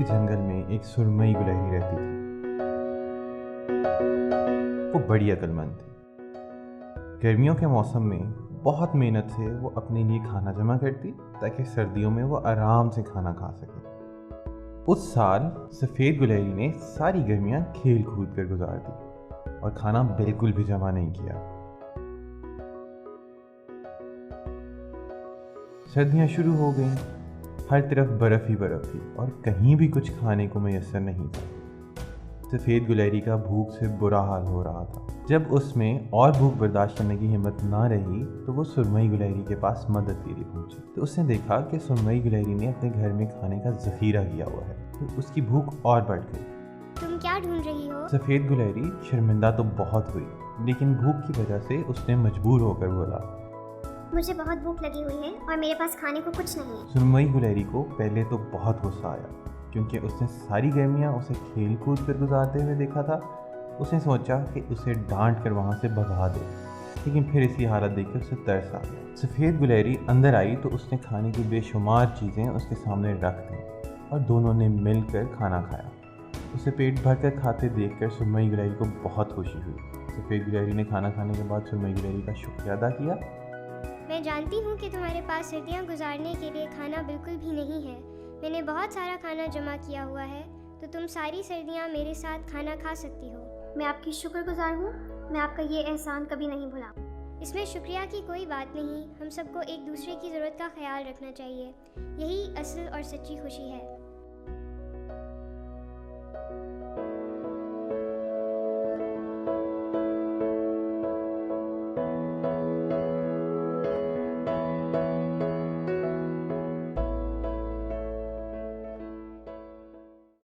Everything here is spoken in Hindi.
सी जंगल में एक सुरमई गुलहरी रहती थी। वो बड़ी अक्लमंद थी। गर्मियों के मौसम में बहुत मेहनत से वो अपने लिए खाना जमा करती ताकि सर्दियों में वो आराम से खाना खा सके। उस साल सफ़ेद गुलहरी ने सारी गर्मियां खेल कूद कर गुजार दी और खाना बिल्कुल भी जमा नहीं किया। सर्दियां शुरू हो गईं। हर तरफ बर्फ़ ही बर्फ़ थी और कहीं भी कुछ खाने को मैसर नहीं था। सफ़ेद गुलहरी का भूख से बुरा हाल हो रहा था। जब उसमें और भूख बर्दाश्त करने की हिम्मत ना रही तो वो सुरमई गुलहरी के पास मदद के लिए पहुंची। तो उसने देखा कि सुरमई गुलहरी ने अपने घर में खाने का ज़ख़ीरा किया हुआ है, तो उसकी भूख और बढ़ गई। तुम क्या ढूंढ रही हो? सफ़ेद गुलहरी शर्मिंदा तो बहुत हुई, लेकिन भूख की वजह से उसने मजबूर होकर बोला, मुझे बहुत भूख लगी हुई है और मेरे पास खाने को कुछ नहीं है। सुरमई गुलहरी को पहले तो बहुत गुस्सा आया, क्योंकि उसने सारी गर्मियाँ उसे खेल कूद कर गुजारते हुए देखा था। उसने सोचा कि उसे डांट कर वहाँ से भगा दे, लेकिन फिर इसी हालत देखकर उसे तरस आ गया। सफ़ेद गुलहरी अंदर आई तो उसने खाने की बेशुमार चीज़ें उसके सामने रख दी और दोनों ने मिलकर खाना खाया। उसे पेट भर कर खाते देखकर सुरमई गुलहरी को बहुत खुशी हुई। सफ़ेद गुलहरी ने खाना खाने के बाद सुरमई गुलहरी का शुक्रिया अदा किया। मैं जानती हूँ कि तुम्हारे पास सर्दियाँ गुजारने के लिए खाना बिल्कुल भी नहीं है। मैंने बहुत सारा खाना जमा किया हुआ है, तो तुम सारी सर्दियाँ मेरे साथ खाना खा सकती हो। मैं आपकी शुक्रगुजार हूँ। मैं आपका ये एहसान कभी नहीं भूला। इसमें शुक्रिया की कोई बात नहीं। हम सबको एक दूसरे की ज़रूरत का ख्याल रखना चाहिए। यही असल और सच्ची खुशी है।